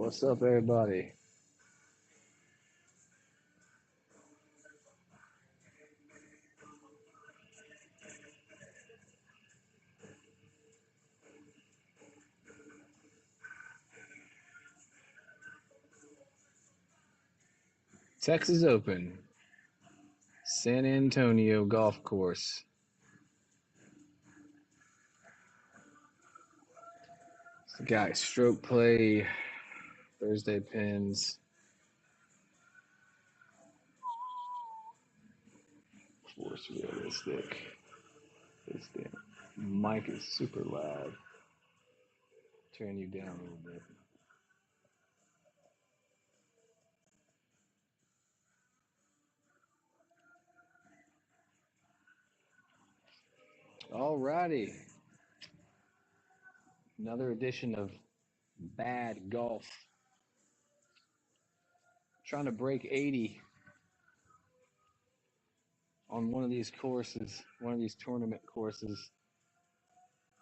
What's up, everybody? Texas Open, San Antonio Golf Course. The guy stroke play, Thursday pins. Force realistic. This damn mic is super loud. Turn you down a little bit. Alrighty. Another edition of Bad Golf. Trying to break 80 on one of these courses, one of these tournament courses.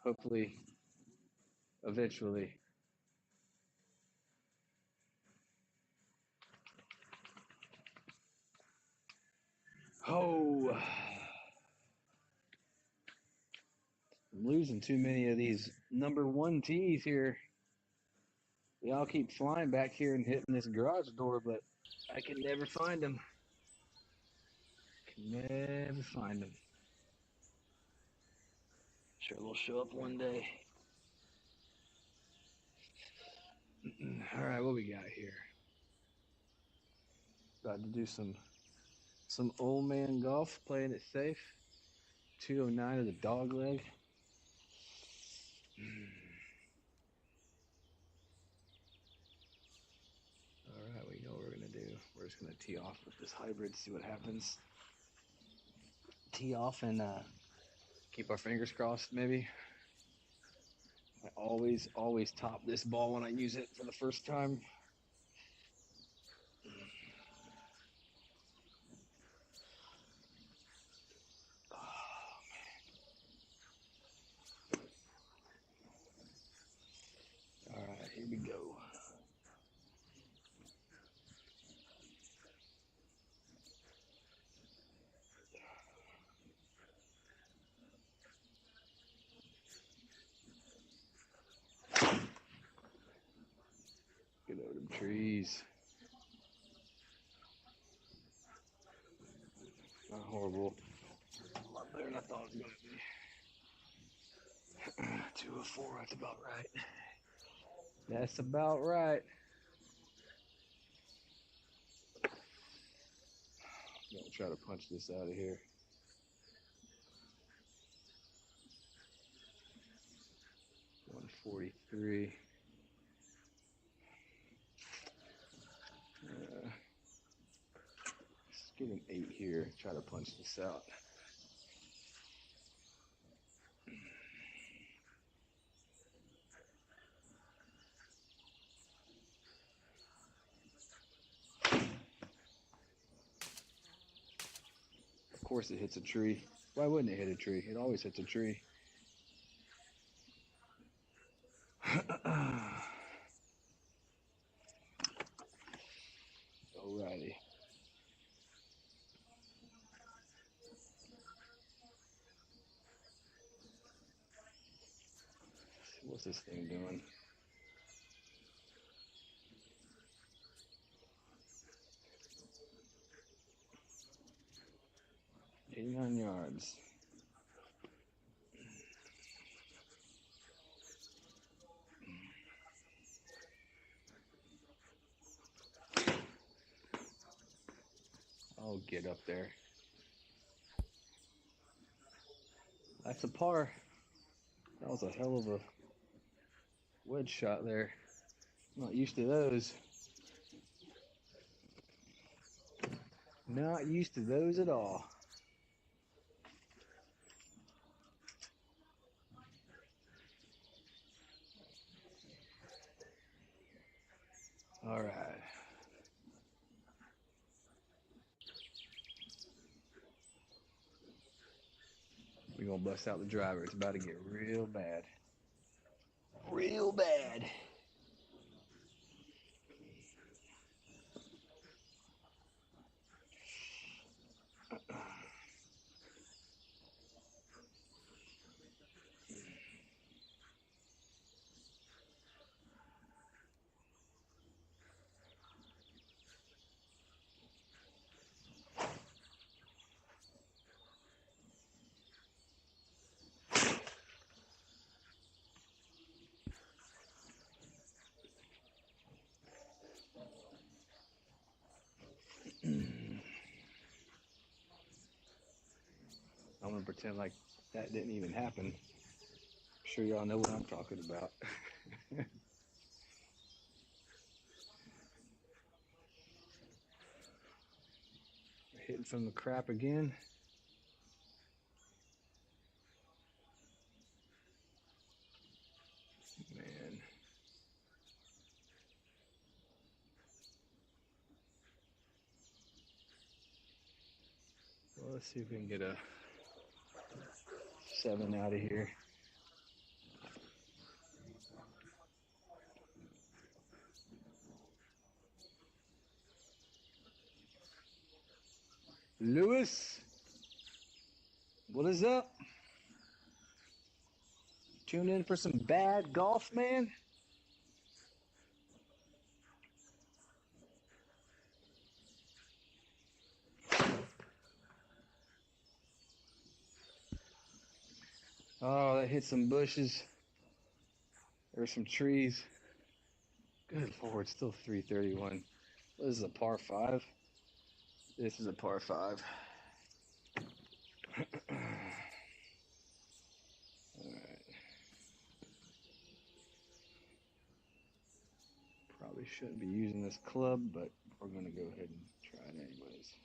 Hopefully, eventually. Oh, I'm losing too many of these number one tees here. They all keep flying back here and hitting this garage door, but I can never find them. Can never find them. Sure, they'll show up one day. All right, what we got here? About to do some old man golf, playing it safe. 209 of the dog leg. All right, we know what we're gonna do. We're just gonna tee off with this hybrid, see what happens. Tee off and keep our fingers crossed, maybe. I always top this ball when I use it for the first time. All right, here we go. Get over them trees. Not horrible. A lot better than I thought it was going to be. 204, that's about right. That's about right. I'm going to try to punch this out of here. $143. Let's get an 8 here. Try to punch this out. Of course it hits a tree. Why wouldn't it hit a tree? It always hits a tree. Alrighty. What's this thing doing? $89 yards. I'll get up there. That's a par. That was a hell of a wedge shot there. Not used to those. Not used to those at all. All right. We're going to bust out the driver. It's about to get real bad. Real bad. want to pretend like that didn't even happen. I'm sure y'all know what I'm talking about. Hitting from the crap again. Man. Well, let's see if we can get a 7 out of here. Lewis, what is up? Tune in for some bad golf, man. Oh, that hit some bushes. There's some trees. Good Lord, still 331. This is a par 5. This is a par 5. Alright. Probably shouldn't be using this club, but we're going to go ahead and try it anyways.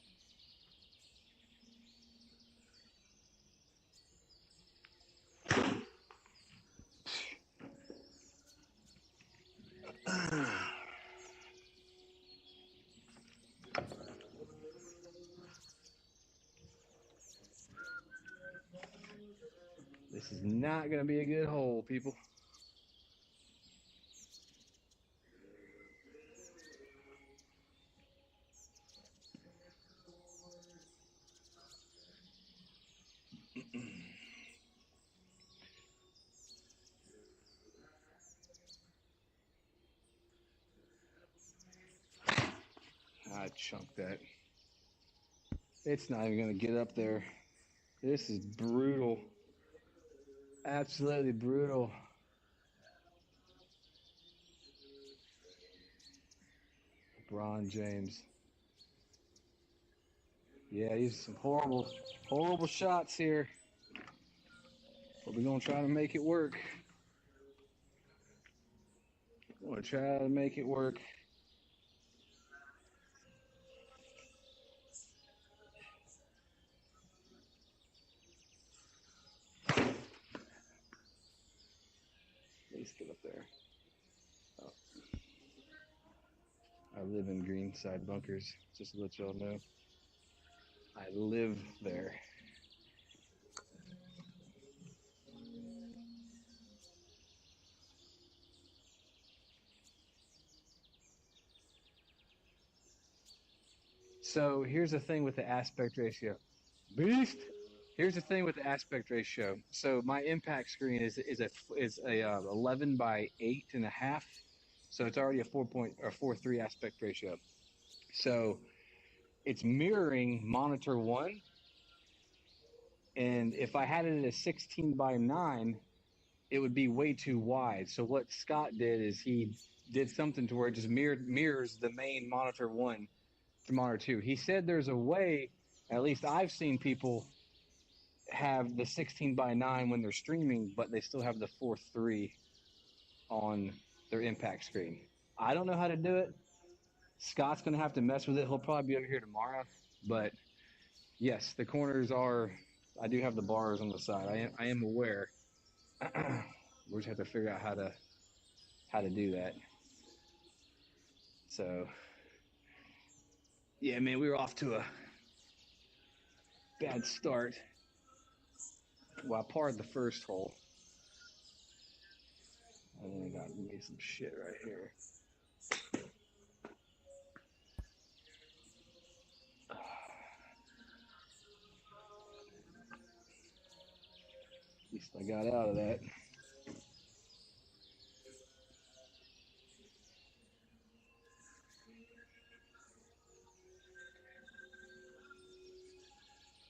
This is not going to be a good hole, people. I chunked that. It's not even going to get up there. This is brutal. Absolutely brutal. LeBron James. Yeah, he's some horrible, horrible shots here. But we're going to try to make it work. We're going to try to make it work. Please get up there. Oh. I live in Greenside Bunkers, just to let y'all know. I live there. So here's the thing with the aspect ratio. Beast! Here's the thing with the aspect ratio. So my impact screen is a 11 by 8.5. So it's already a 4.3 aspect ratio. So it's mirroring monitor 1. And if I had it at a 16 by 9, it would be way too wide. So what Scott did is he did something to where it just mirrors the main monitor 1 to monitor 2. He said there's a way, at least I've seen people have the 16 by 9 when they're streaming, but they still have the 4.3 on their impact screen. I don't know how to do it. Scott's going to have to mess with it. He'll probably be over here tomorrow. But yes, the corners are, I do have the bars on the side. I am aware. We just have to figure out how to do that. So yeah, man, we were off to a bad start. Well, I parred the first hole. And then I got me some shit right here. At least I got out of that.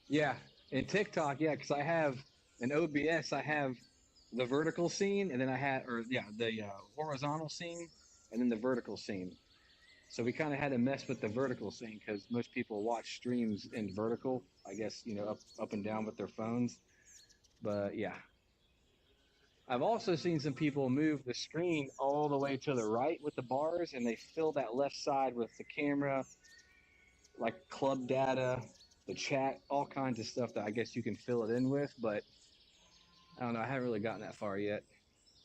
Yeah, in TikTok, yeah, because I have an OBS, I have the vertical scene, and then I had, or yeah, the horizontal scene, and then the vertical scene. So we kind of had to mess with the vertical thing because most people watch streams in vertical, I guess, up and down with their phones. But yeah, I've also seen some people move the screen all the way to the right with the bars, and they fill that left side with the camera, like club data, the chat, all kinds of stuff that I guess you can fill it in with. But I don't know. I haven't really gotten that far yet.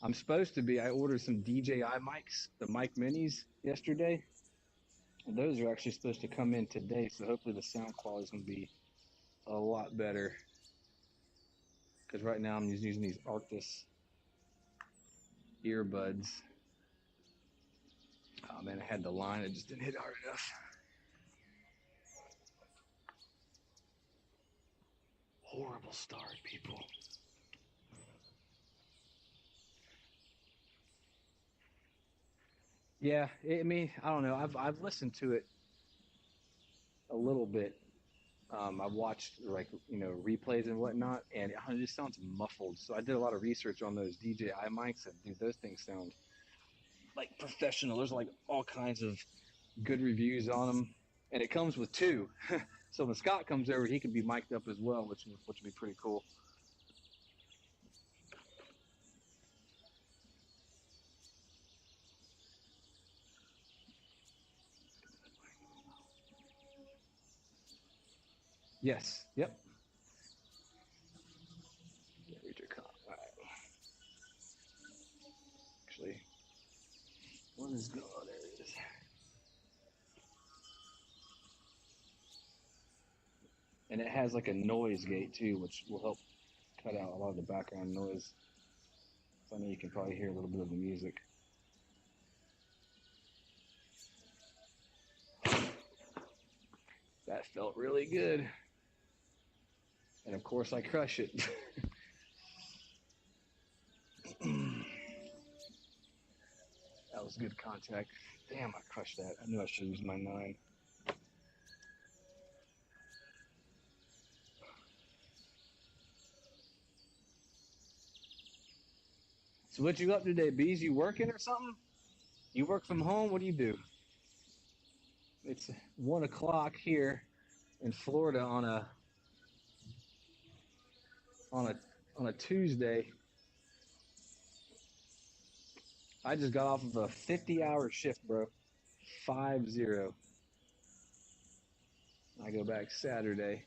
I'm supposed to be. I ordered some DJI mics, the mic minis, yesterday. And those are actually supposed to come in today, so hopefully the sound quality is going to be a lot better. Because right now I'm just using these Arctis earbuds. Oh man, I had the line, I just didn't hit hard enough. Horrible start, people. Yeah, I mean, I don't know. I've listened to it a little bit. I've watched like replays and whatnot, and it just sounds muffled. So I did a lot of research on those DJI mics, and dude, those things sound like professional. There's like all kinds of good reviews on them, and it comes with two. So when Scott comes over, he can be mic'd up as well, which would be pretty cool. Yes. Yep. Read your comment. All right. Actually, what is going on? There it is. And it has like a noise gate too, which will help cut out a lot of the background noise. So I know you can probably hear a little bit of the music. That felt really good. And of course I crush it. That was good contact. Damn, I crushed that. I knew I should use my 9. So what you up today, Bees? You working or something? You work from home? What do you do? It's 1 o'clock here in Florida on a Tuesday. I just got off of a 50-hour shift, bro. 50. I go back Saturday.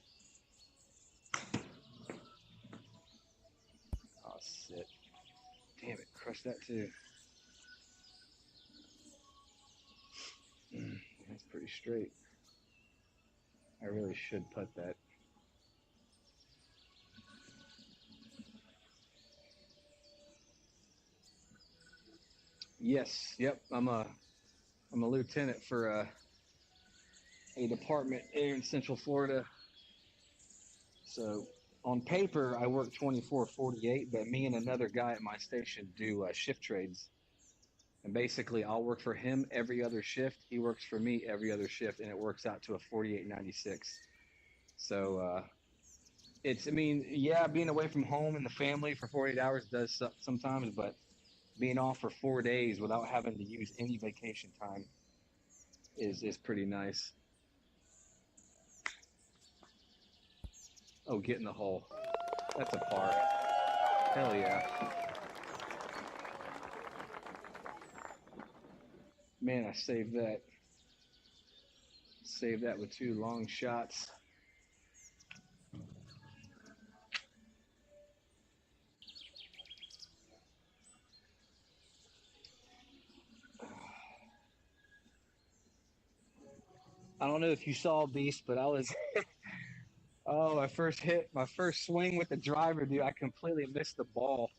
Oh, shit. Damn it, crushed that too. That's pretty straight. I really should putt that. Yes, yep. I'm a lieutenant for a department here in Central Florida. So on paper, I work 24/48, but me and another guy at my station do shift trades. And basically, I'll work for him every other shift. He works for me every other shift, and it works out to a 48.96. So I mean, yeah, being away from home and the family for 48 hours does suck sometimes, but being off for 4 days without having to use any vacation time is pretty nice. Oh, get in the hole. That's a par. Hell yeah. Man, I saved that. Saved that with 2 long shots. I don't know if you saw Beast, but I was oh, my first swing with the driver, dude, I completely missed the ball.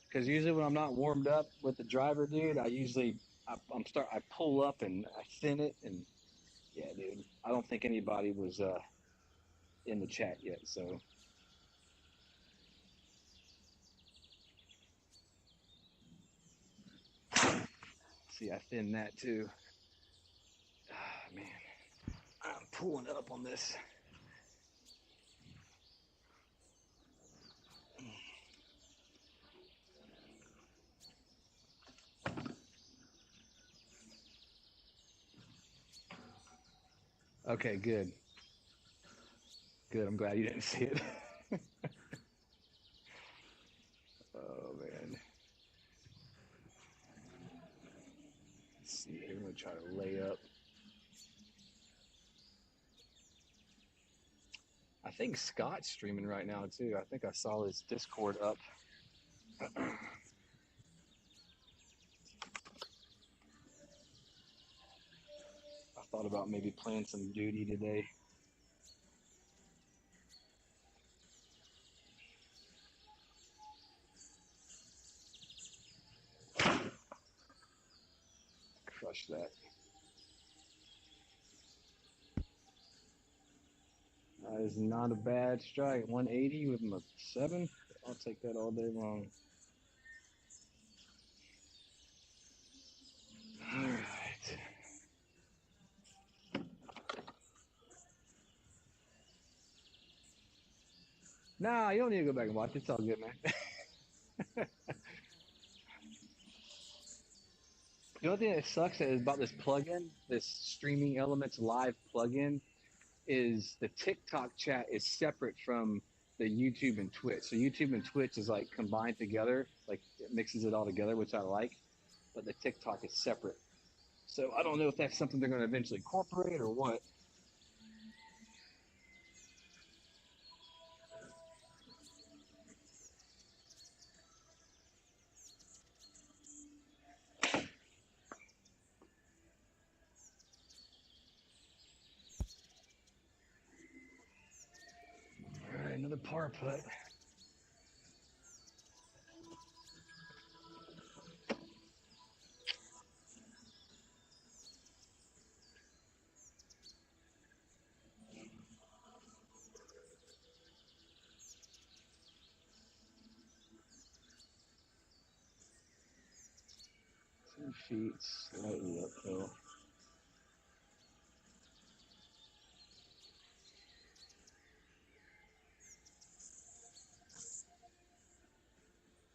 Because usually when I'm not warmed up with the driver, dude, I pull up and I thin it, and yeah, dude, I don't think anybody was in the chat yet, so. See, I thinned that too. Ah, man, I'm pulling up on this. Okay, good. Good. I'm glad you didn't see it. Oh man. Let's see here. I'm gonna try to lay up. I think Scott's streaming right now too. I think I saw his Discord up. I thought about maybe playing some duty today. Crush that. That is not a bad strike. 180 with my 7. I'll take that all day long. All right. Nah, you don't need to go back and watch. It's all good, man. The only thing that sucks is about this plugin, this Streaming Elements Live plugin, is the TikTok chat is separate from the YouTube and Twitch. So YouTube and Twitch is like combined together, like it mixes it all together, which I like. But the TikTok is separate. So I don't know if that's something they're going to eventually incorporate or what. All right, another par putt. Feet slightly uphill.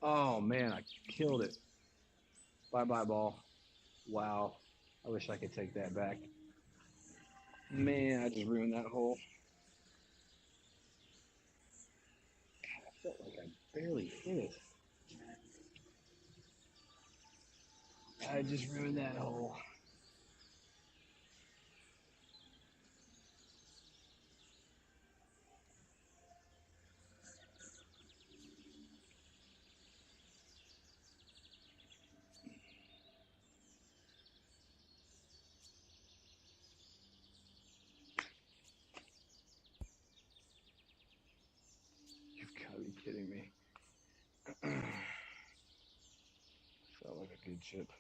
Oh man, I killed it. Bye bye ball. Wow. I wish I could take that back. Man, I just ruined that hole. God, I felt like I barely hit it. I just ruined that hole. You've got to be kidding me. Felt like a good chip.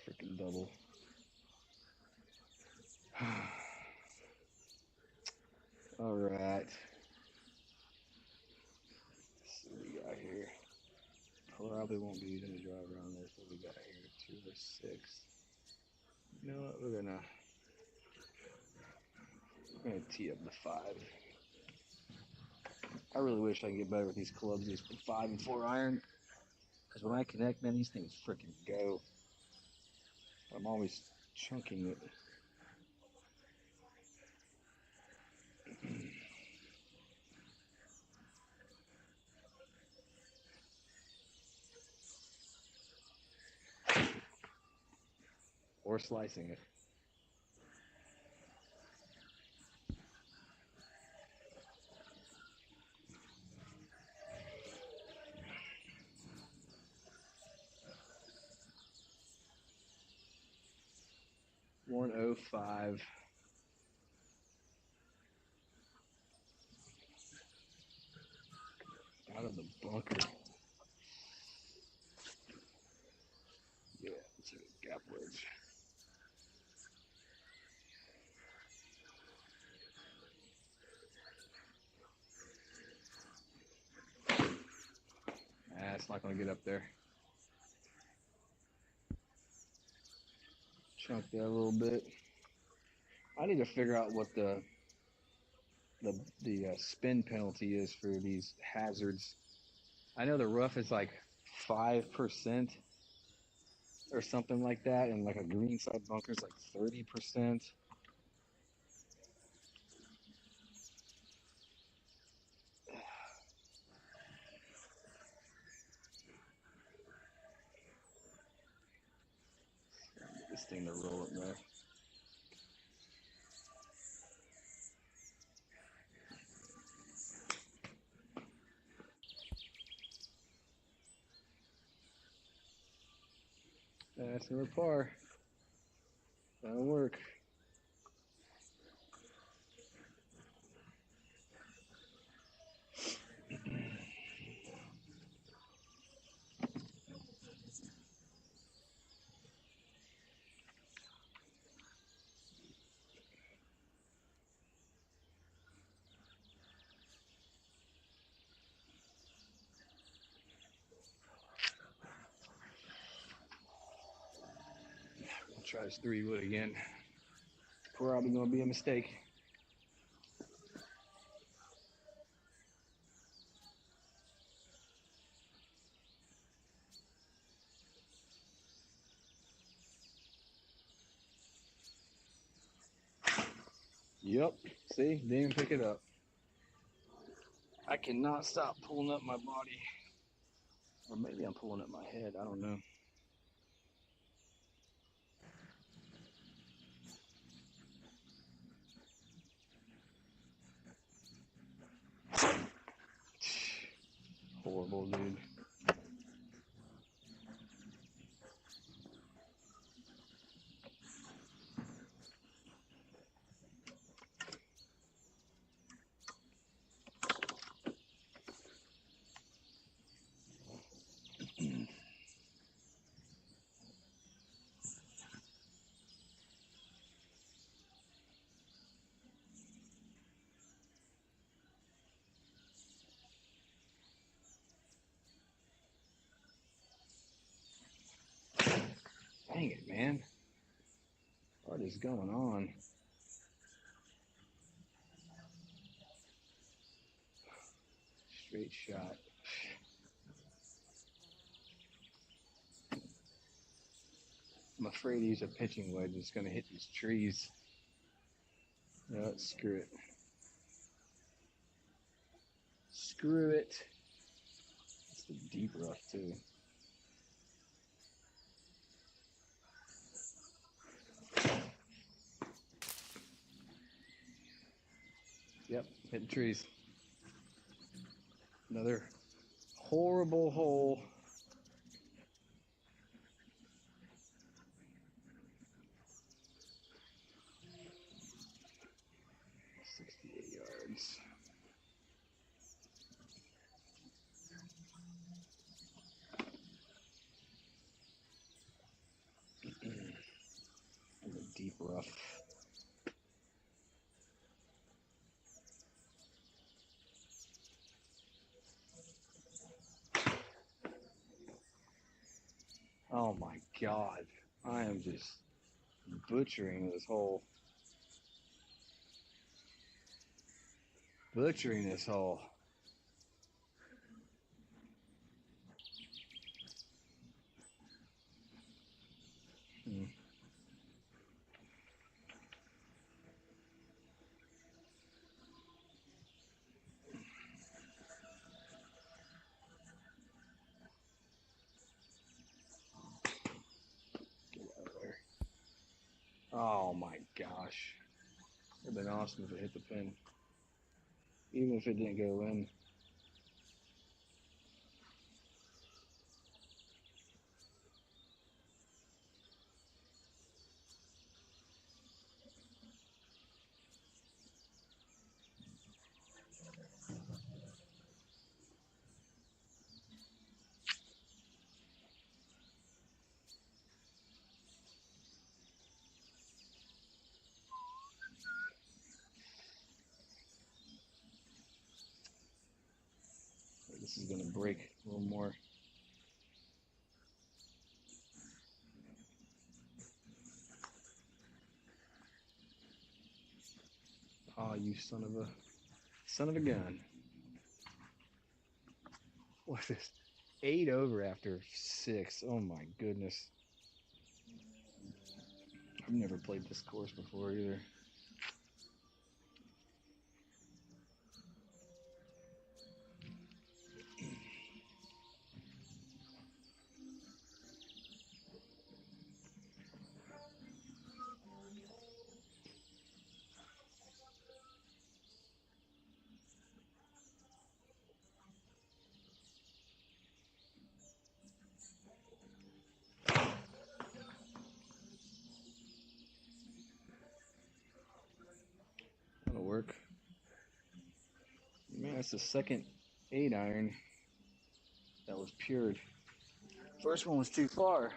Freaking double. All right. Let's see what we got here. Probably won't be using a driver on this. What we got here? 2 or 6. You know what? We're gonna tee up the 5. I really wish I could get better with these clubs, these 5 and 4 iron. Because when I connect, man, these things freaking go. I'm always chunking it. Or slicing it. $105. Out of the bunker. Yeah, it's a gap wedge. It's not going to get up there. Chunk that a little bit. I need to figure out what the spin penalty is for these hazards. I know the rough is like 5% or something like that, and like a greenside bunker is like 30%. Get this thing to roll up there. That's another par. That'll work. We'll try this 3-wood again. Probably gonna be a mistake. Yep. See, didn't even pick it up. I cannot stop pulling up my body. Or maybe I'm pulling up my head. I don't know. Horrible, dude. Dang it, man. What is going on? Straight shot. I'm afraid to use a pitching wedge. It's going to hit these trees. No, screw it. Screw it. It's the deep rough, too. Yep, hitting trees. Another horrible hole. Yards. Deep rough. Oh my God. I am just butchering this hole. Butchering this hole. Hmm. Get out of there. Oh my gosh. It would have been awesome if it hit the pin. Even if it didn't go in. This is going to break a little more. you son of a gun. What is this? 8 over after 6. Oh my goodness. I've never played this course before either. That'll work. Man, that's the second 8-iron that was pured. First one was too far.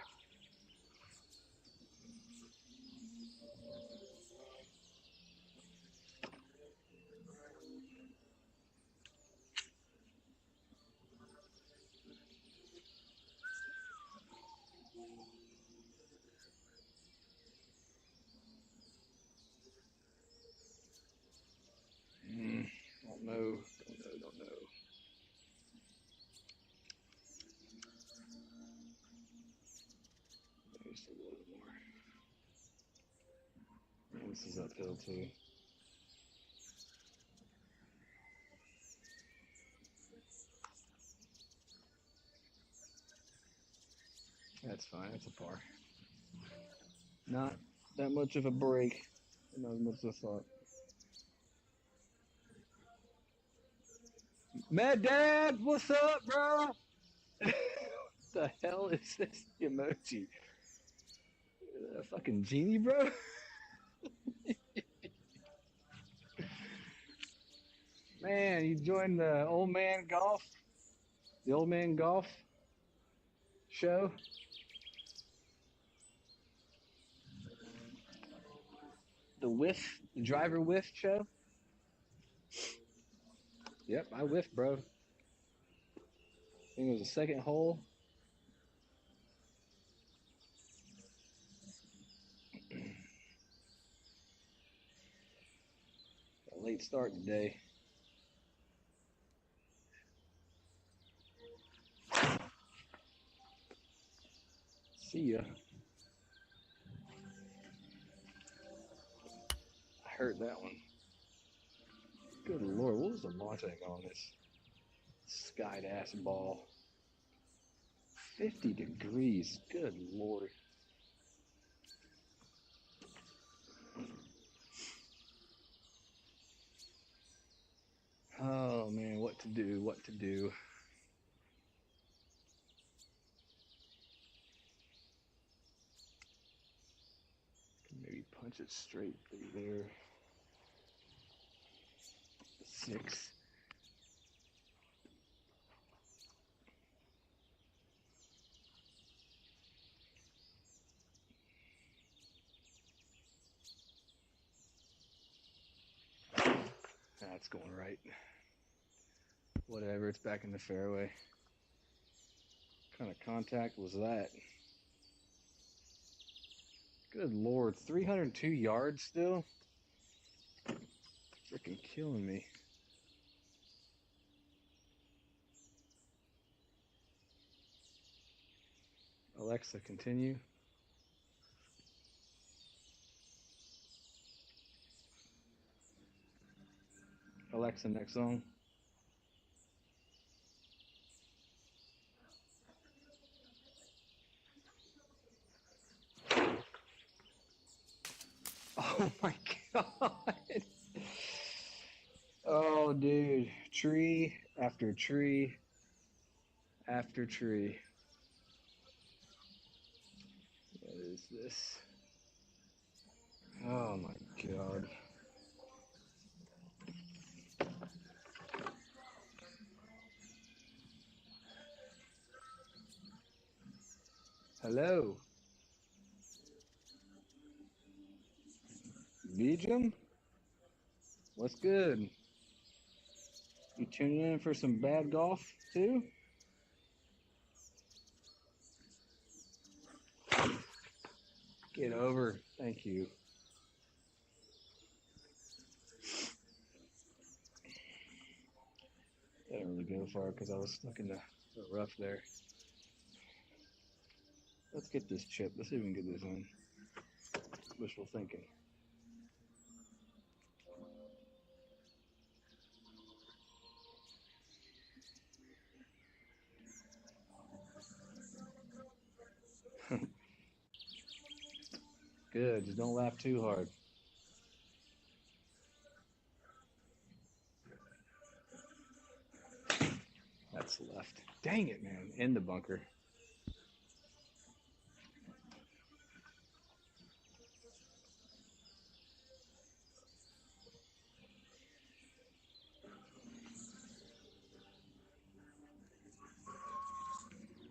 Don't know. Just a little bit more. Man, this is uphill too. That's fine. That's a par. Not that much of a break. Not as much as I thought. Mad Dad, what's up, bro? What the hell is this emoji? A fucking genie, bro? Man, you joined the old man golf? The old man golf show? The driver whiff show? Yep, I whiffed, bro. I think it was the second hole. A late start today. See ya. I heard that one. Good Lord, what was the launch angle on this skied ass ball? 50 degrees. Good Lord. Oh man, what to do? What to do? Maybe punch it straight through there. 6. That's going right. Whatever, it's back in the fairway. What kind of contact was that? Good Lord, 302 yards still? Freaking killing me. Alexa, continue. Alexa, next song. Oh my God. Oh, dude. Tree after tree after tree. What is this? Oh my God. Hello. Vijam? What's good? You tuning in for some bad golf too? Get over. Thank you. didn't go far because I was stuck in the rough there. Let's get this chip. Let's see if we can get this in. Wishful thinking. Good. Just don't laugh too hard. That's left. Dang it, man. In the bunker.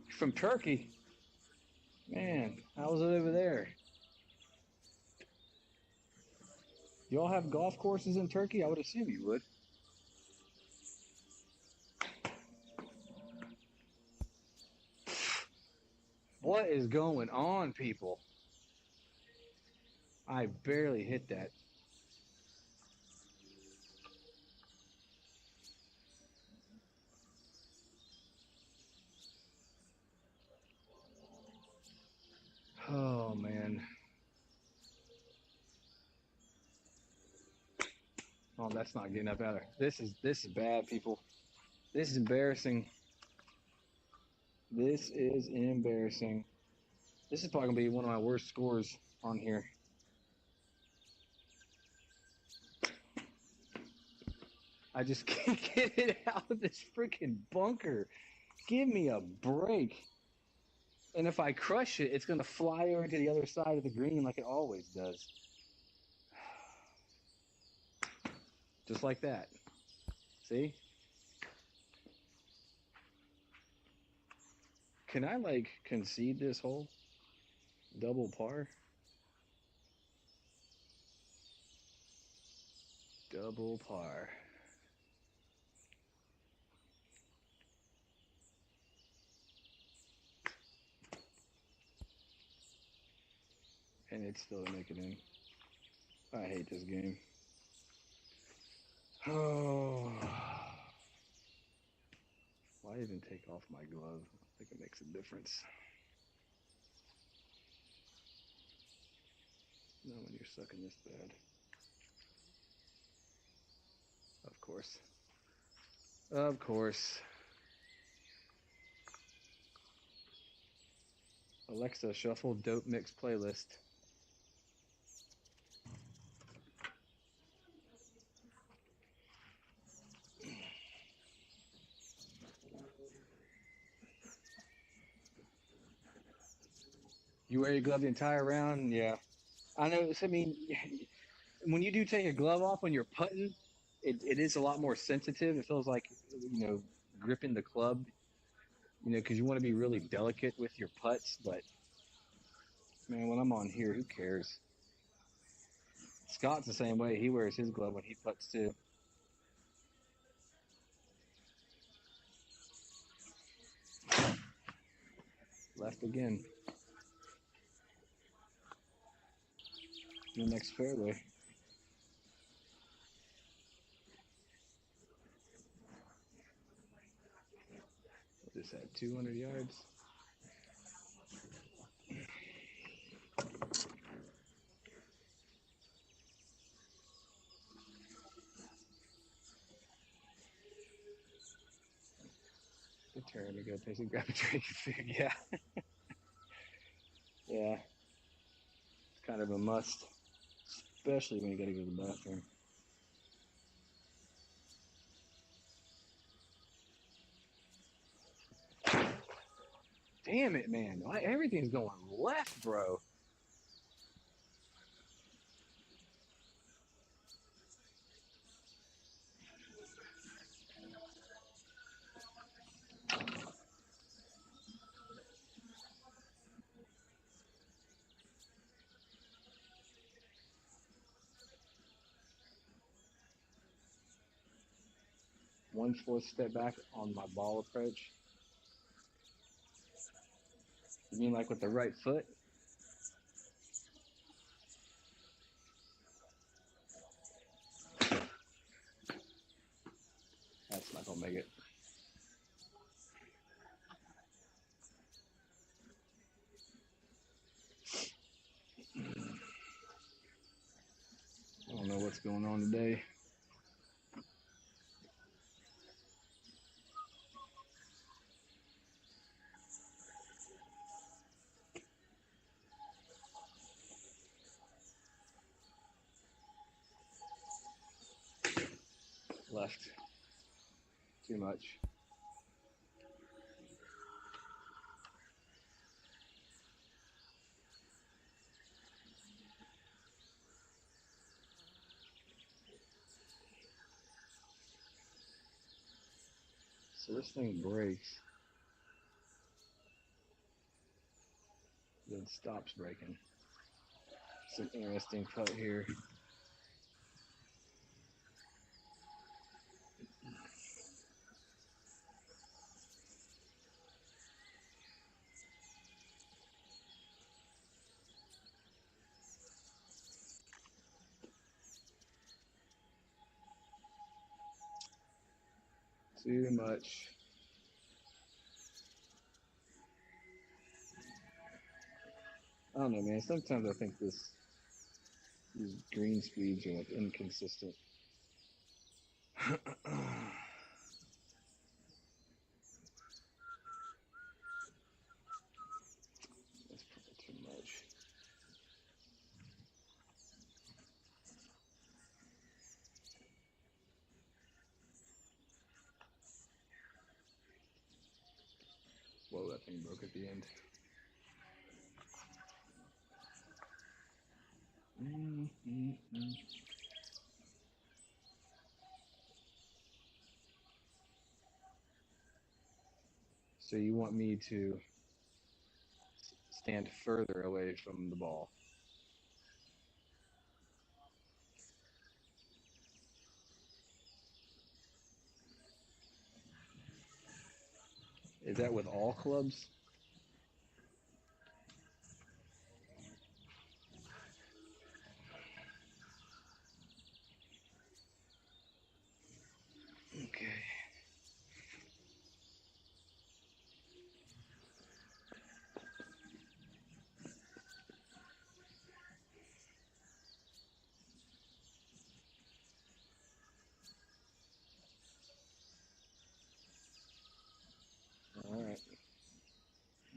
From Turkey? Man, how was it over there? Y'all have golf courses in Turkey? I would assume you would. What is going on, people? I barely hit that. Oh, man. Oh, that's not getting up out of there. This is bad, people. This is embarrassing. This is embarrassing. This is probably going to be one of my worst scores on here. I just can't get it out of this freaking bunker. Give me a break. And if I crush it, it's going to fly over to the other side of the green like it always does. Just like that. See? Can I, like, concede this hole? Double par? Double par. And it's still to make it in. I hate this game. Oh. Why even take off my glove? I think it makes a difference. No, when you're sucking this bad. Of course. Of course. Alexa, shuffle dope mix playlist. You wear your glove the entire round? Yeah. I know. I mean, when you do take a glove off when you're putting, it is a lot more sensitive. It feels like, gripping the club, because you want to be really delicate with your putts. But, man, when I'm on here, who cares? Scott's the same way. He wears his glove when he putts, too. Left again. The next fairway. We'll just had 200 yards. Good turn to go take and grab a drink and food. Yeah. Yeah. It's kind of a must, especially when you got to go to the bathroom. Damn it, man. Everything's going left, bro. One fourth step back on my ball approach. You mean like with the right foot? That's not gonna make it. what's going on today. Left. Too much. So this thing breaks, then stops breaking. It's an interesting cut here. Too much. I don't know, man. Sometimes I think these green speeds are like inconsistent. That's probably too much. Whoa, that thing broke at the end. So you want me to stand further away from the ball? Is that with all clubs? Okay. All right.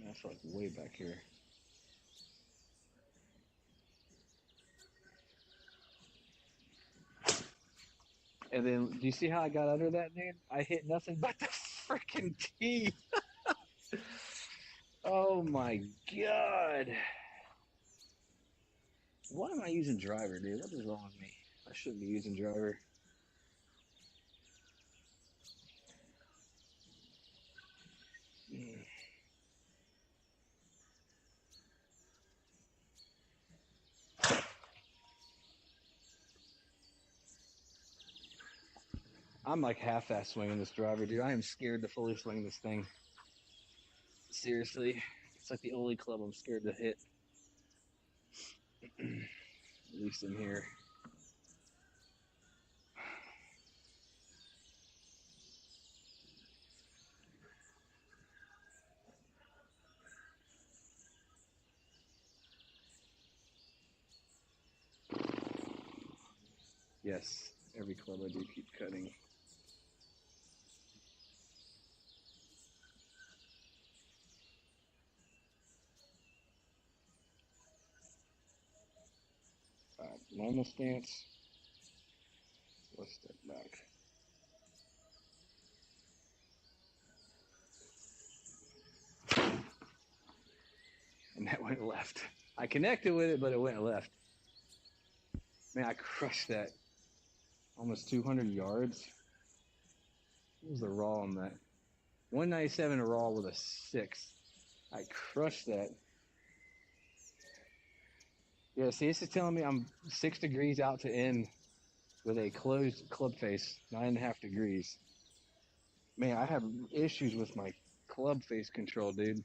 That's like way back here. And then, do you see how I got under that, dude? I hit nothing but the freaking tee. Oh my god. Why am I using driver, dude? What is wrong with me? I shouldn't be using driver. I'm like half-ass swinging this driver, dude. I am scared to fully swing this thing. Seriously. It's like the only club I'm scared to hit. At least in here. Yes, every club I do keep cutting. Normal stance. Let's step back. And that went left. I connected with it, but it went left. Man, I crushed that. Almost 200 yards. What was the raw on that? 197 raw with a 6. I crushed that. Yeah, see, this is telling me I'm 6 degrees out to in with a closed club face, 9.5 degrees. Man, I have issues with my club face control, dude.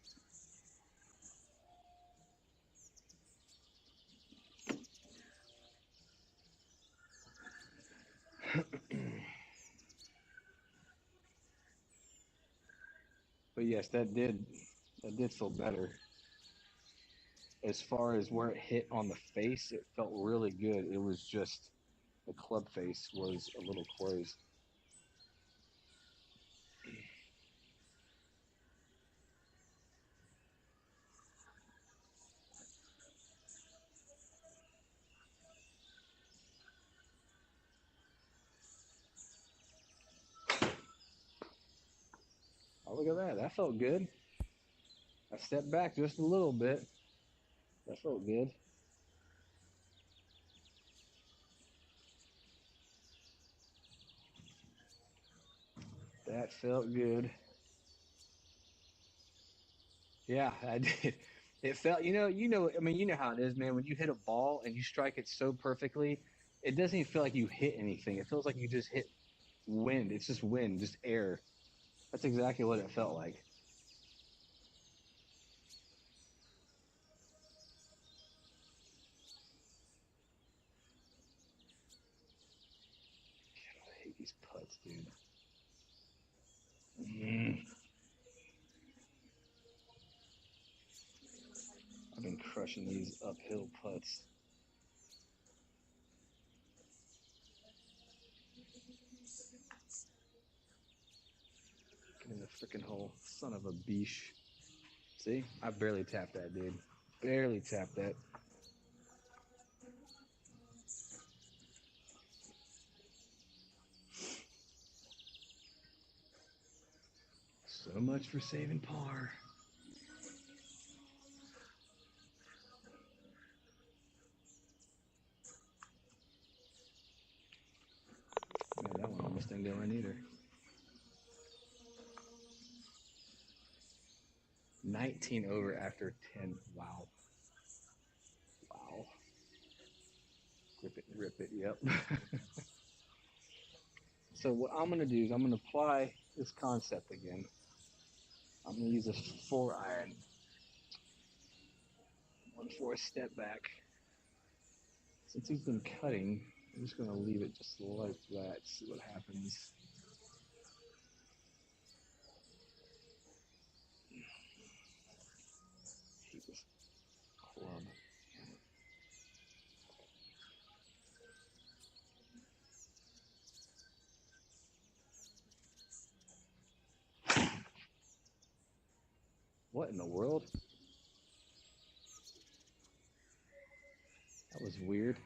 But yes, that did feel better. As far as where it hit on the face, it felt really good. It was just the club face was a little closed. Oh, look at that. That felt good. I stepped back just a little bit. That felt good. That felt good. Yeah, I did. It felt, I mean, you know how it is, man. When you hit a ball and you strike it so perfectly, it doesn't even feel like you hit anything. It feels like you just hit wind. It's just wind, just air. That's exactly what it felt like. I hate these putts, dude. I've been crushing these uphill putts. Get in the freaking hole. Son of a beesh. See? I barely tapped that, dude. Barely tapped that. So much for saving par. Man, that one almost didn't go in either. 19 over after 10. Wow. Wow. Grip it, rip it. Yep. So what I'm going to do is I'm going to apply this concept again. I'm going to use a 4-iron. 1-4 step back. Since he's been cutting, I'm just going to leave it just like that. See what happens. Hate this club. What in the world? That was weird.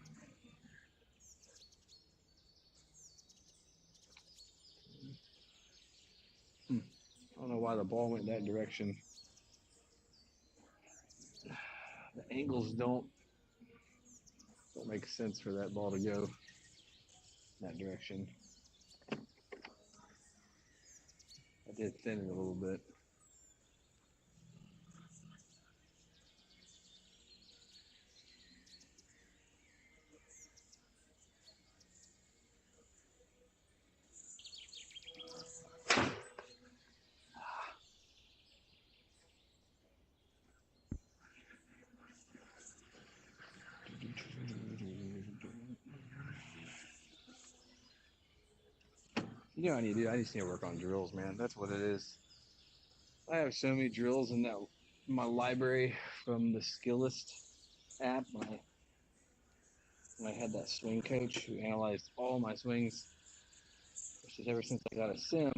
I don't know why the ball went that direction. The angles don't make sense for that ball to go that direction. I did thin it a little bit. You know what I need to do? I just need to work on drills, man. That's what it is. I have so many drills in my library from the Skillest app. When I had that swing coach who analyzed all my swings, which is ever since I got a sim,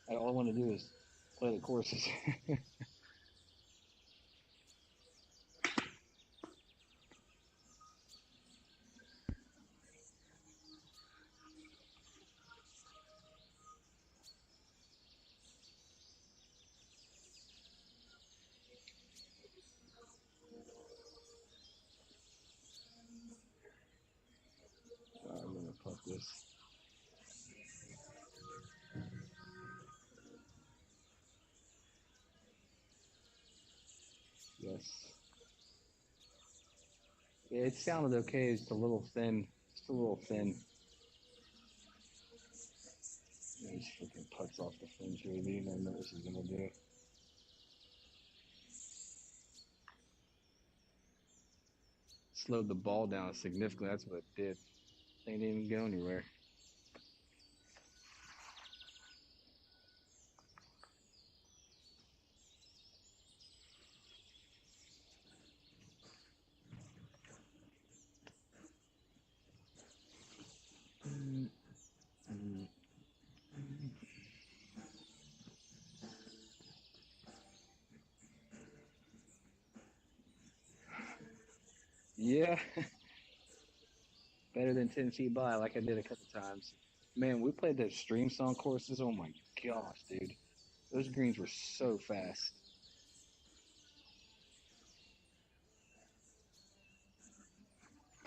all I want to do is play the courses. I'm gonna putt this. Yes. Yeah, it sounded okay. It's a little thin. Just a little thin. These freaking putts off the fringe here. You don't know what this is gonna do. Slowed the ball down significantly. That's what it did. They didn't even go anywhere. Yeah, better than 10 feet by, like I did a couple times. Man, we played those stream song courses. Oh my gosh, dude. Those greens were so fast.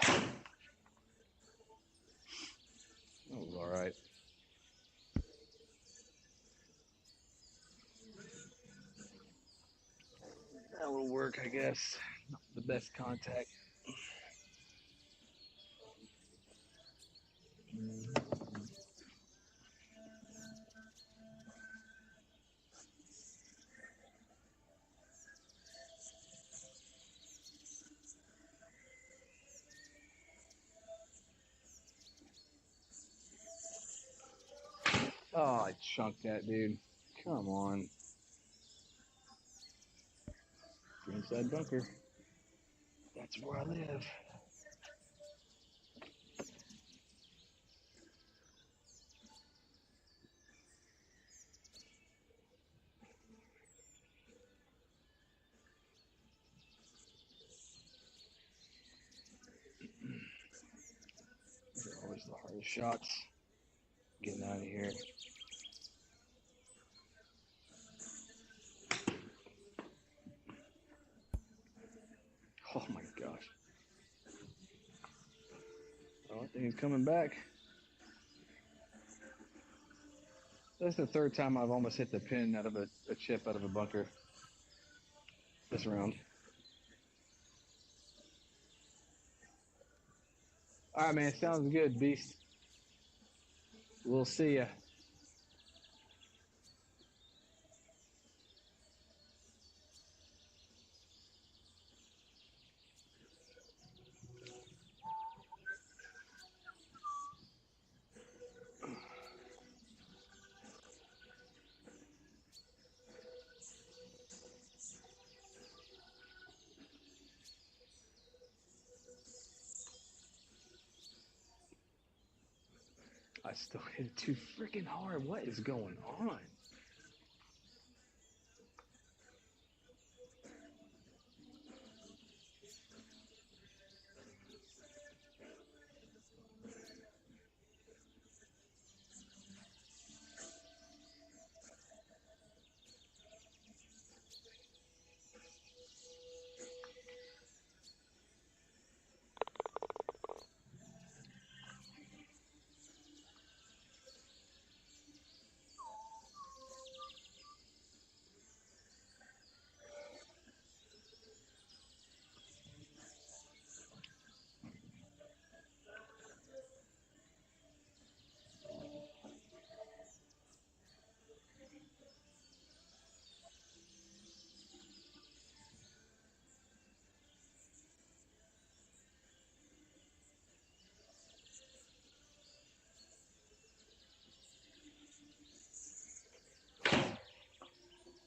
That was all right. That will work, I guess. Not the best contact. Oh, I chunked that, dude. Come on. Greenside bunker. That's where I live. These are always the hardest shots. Getting out of here. Oh my gosh. Oh, I think he's coming back. That's the third time I've almost hit the pin out of a chip out of a bunker this round. All right, man. Sounds good, Beast. We'll see ya. I still hit it too freaking hard. What is going on?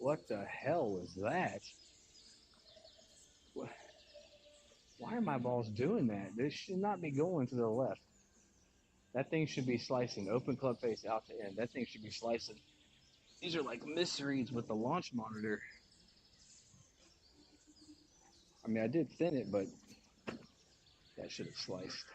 What the hell was that? Why are my balls doing that? This should not be going to the left. That thing should be slicing. Open club face out to end. That thing should be slicing. These are like misreads with the launch monitor. I mean, I did thin it, but that should have sliced.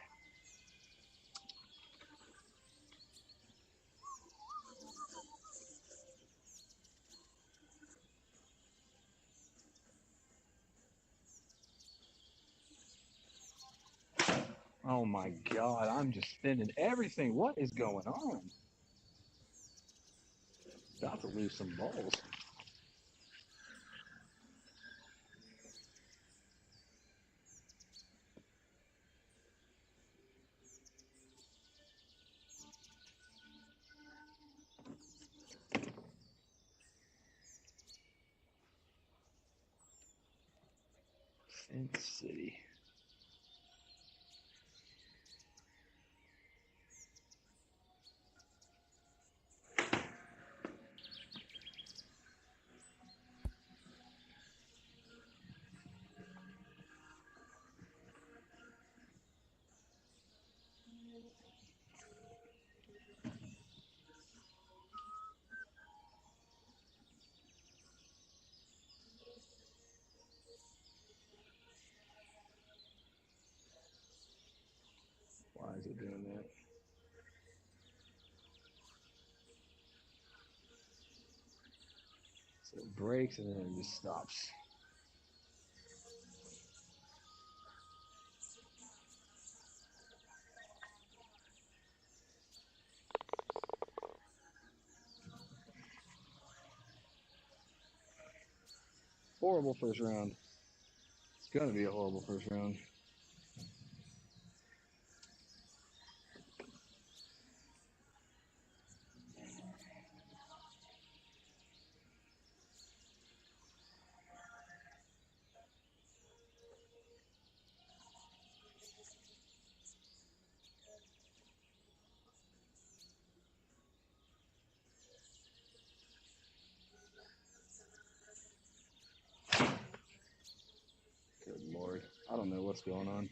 Oh my God, I'm just thinning everything. What is going on? About to lose some balls. Sin City. for doing that. So it breaks and then it just stops. Horrible first round. It's gonna be a horrible first round. Good Lord. I don't know what's going on.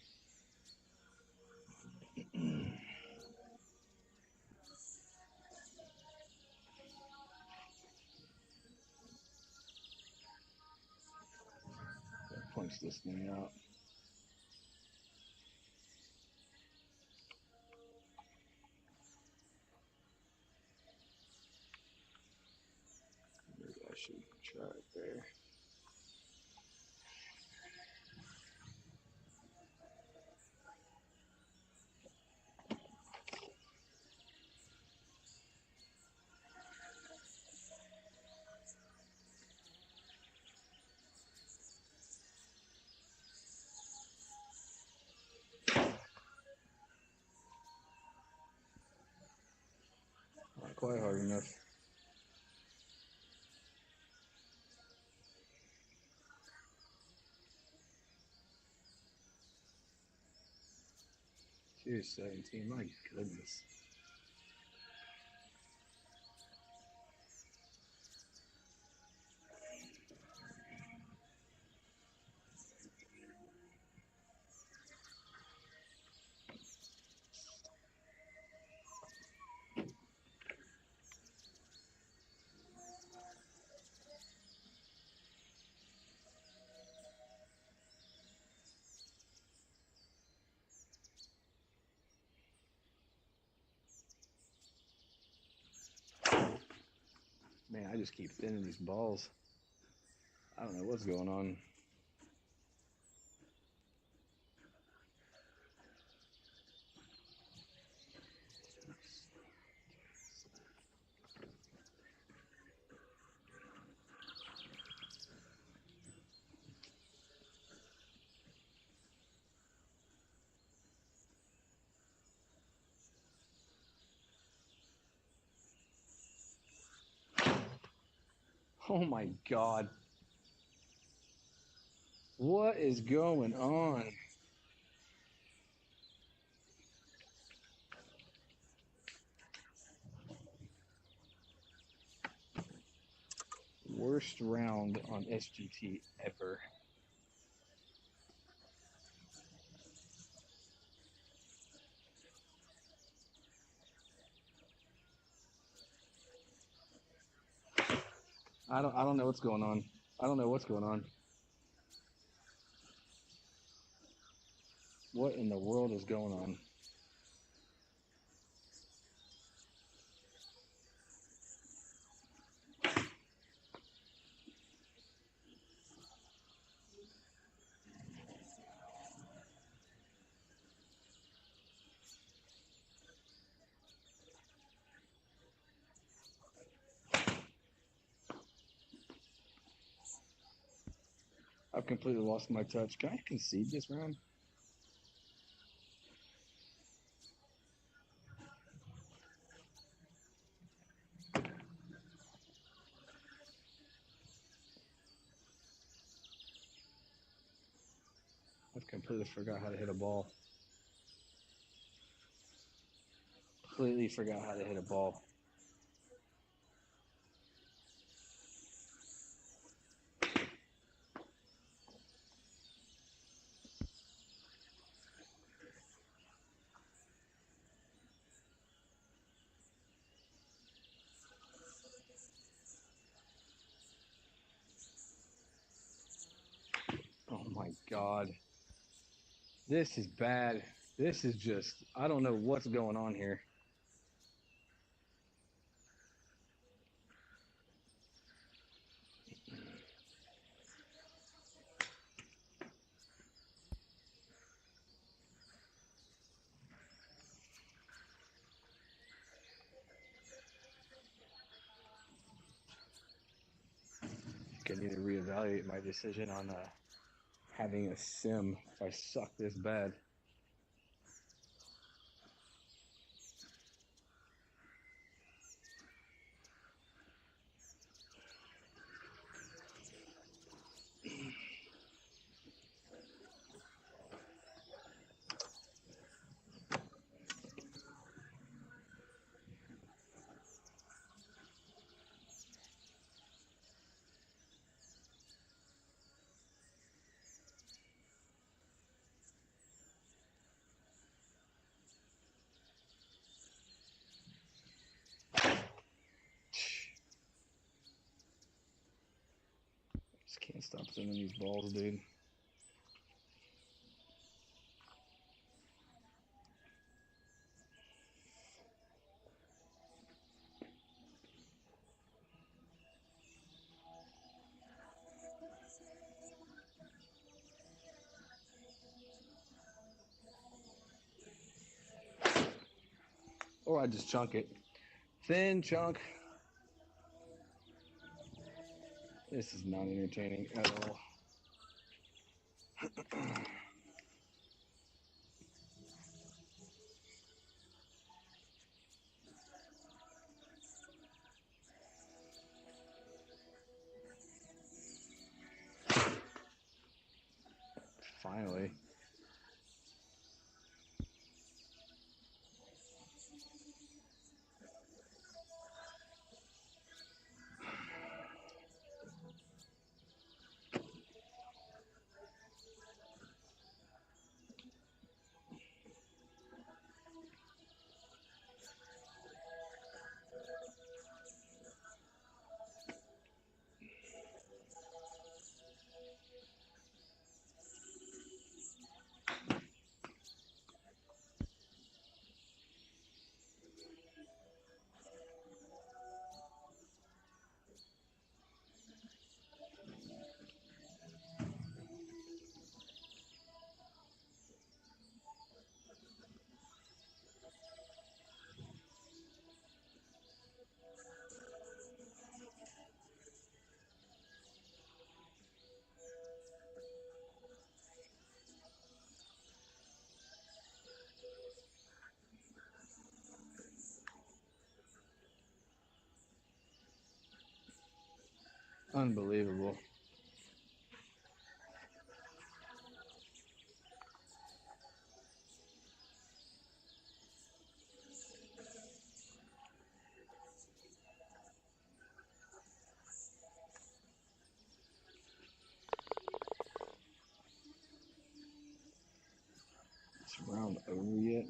Punch this thing out. Maybe I should try it there. Not quite hard enough. Here's 17. My goodness. Man, I just keep thinning these balls. I don't know what's going on. Oh my God. What is going on? Worst round on SGT ever. I don't know what's going on. I don't know what's going on. What in the world is going on? I've completely lost my touch. Can I concede this round? I've completely forgot how to hit a ball. Completely forgot how to hit a ball. Oh my God. This is bad. This is just, I don't know what's going on here. I need to reevaluate my decision on having a sim if I suck this bad. Just can't stop sending these balls, dude. Or I just chunk it. Thin chunk. This is not entertaining at all. Finally. Unbelievable. Is round over yet?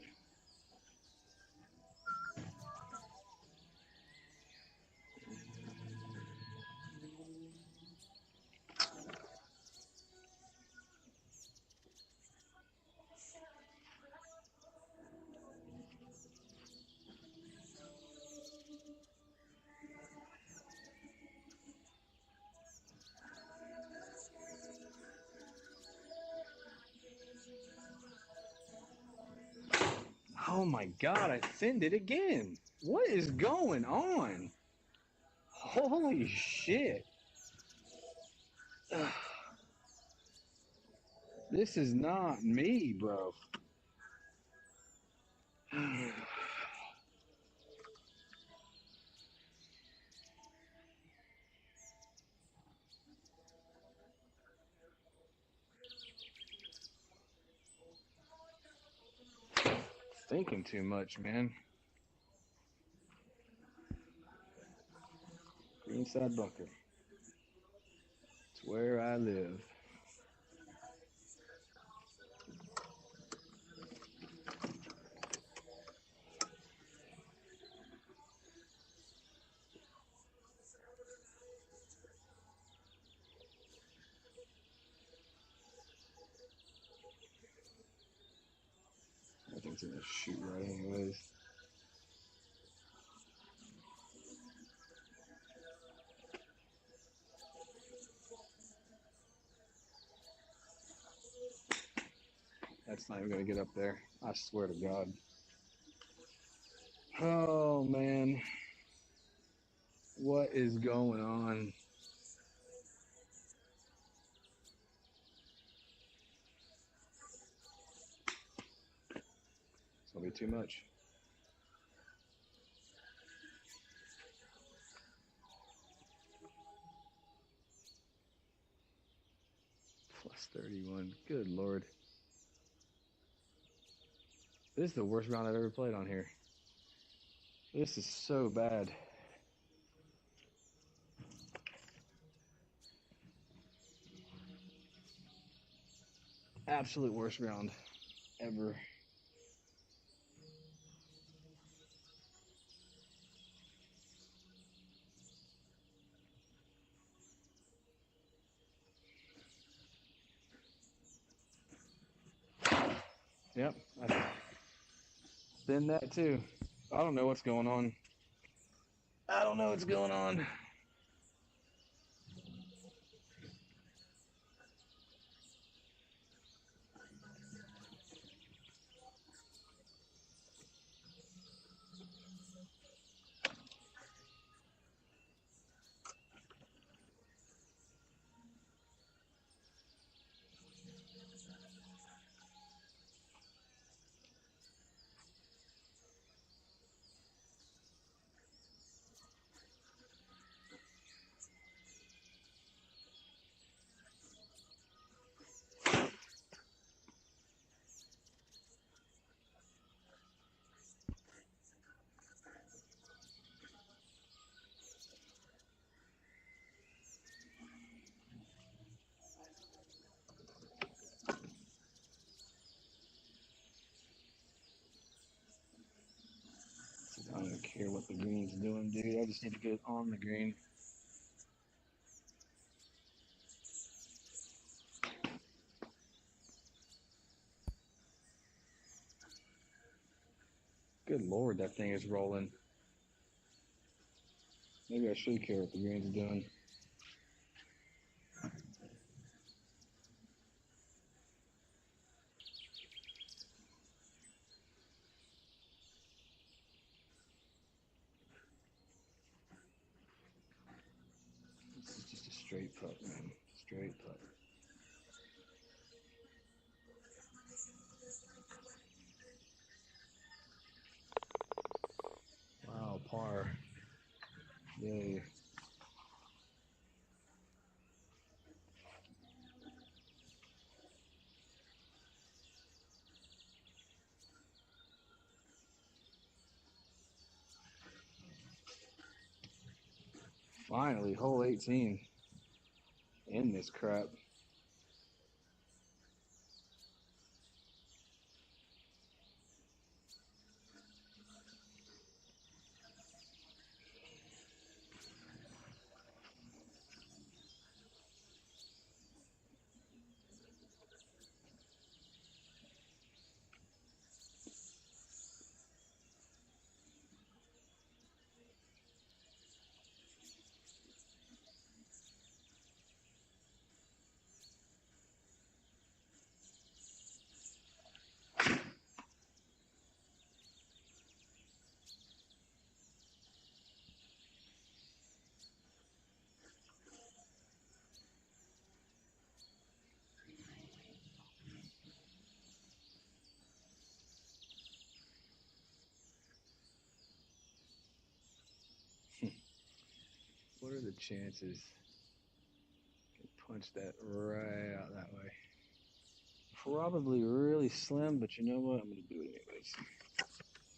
Oh my god, I thinned it again. What is going on? Holy shit. This is not me, bro. Thinking too much, man. Greenside bunker. It's where I live. thing's gonna shoot right anyways. That's not even gonna get up there. I swear to God. Oh man. What is going on? It's gonna be too much. Plus 31. Good Lord. This is the worst round I've ever played on here. This is so bad. Absolute worst round ever. Yep, I've been that too. I don't know what's going on. I don't know what's going on. I don't care what the green's doing, dude. I just need to get on the green. Good Lord, that thing is rolling. Maybe I should care what the green's doing. This is just a straight putt, man. Straight putt. Wow, par. Yay. Finally, hole 18 in this crap. What are the chances? Can punch that right out that way. Probably really slim, but you know what? I'm going to do it anyways.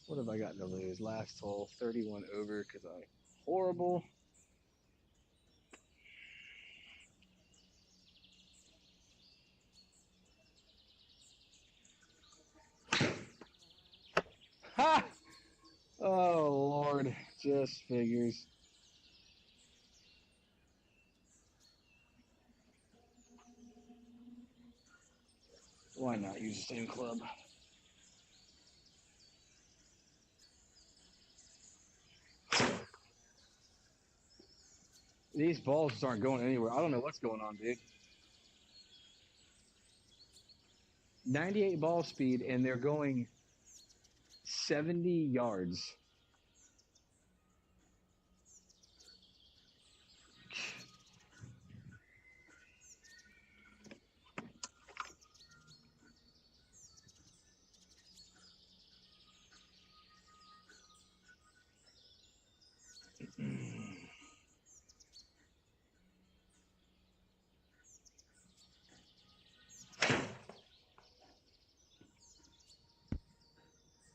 What have I got to lose? Last hole, 31 over because I'm horrible. Ha! Oh, Lord. Just figures. Why not use the same club? These balls just aren't going anywhere. I don't know what's going on, dude. 98 ball speed, and they're going 70 yards.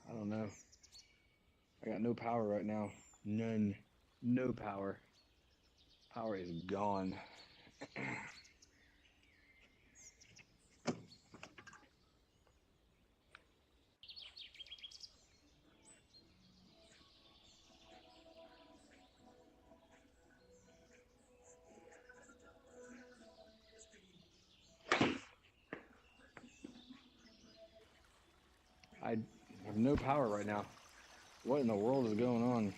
I don't know. I got no power right now. None. No power. Power is gone. I have no power right now. What in the world is going on?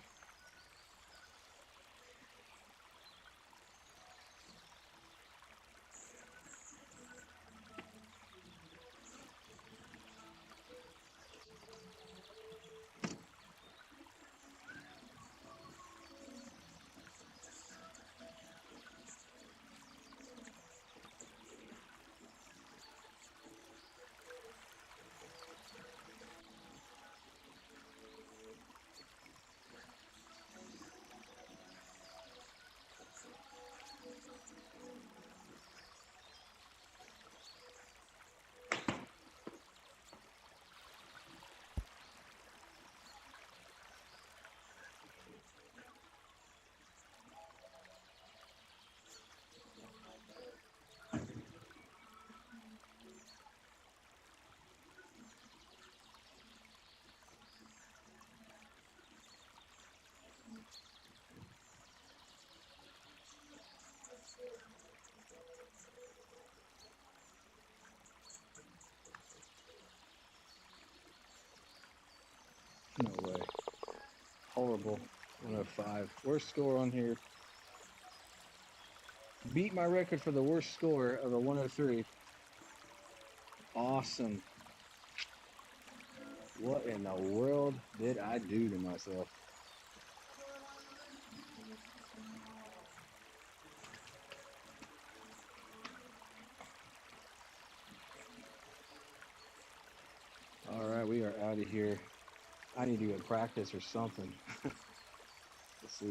No way. Horrible. 105. Worst score on here. Beat my record for the worst score of a 103. Awesome. What in the world did I do to myself? All right, we are out of here. I need to go practice or something. Let's see.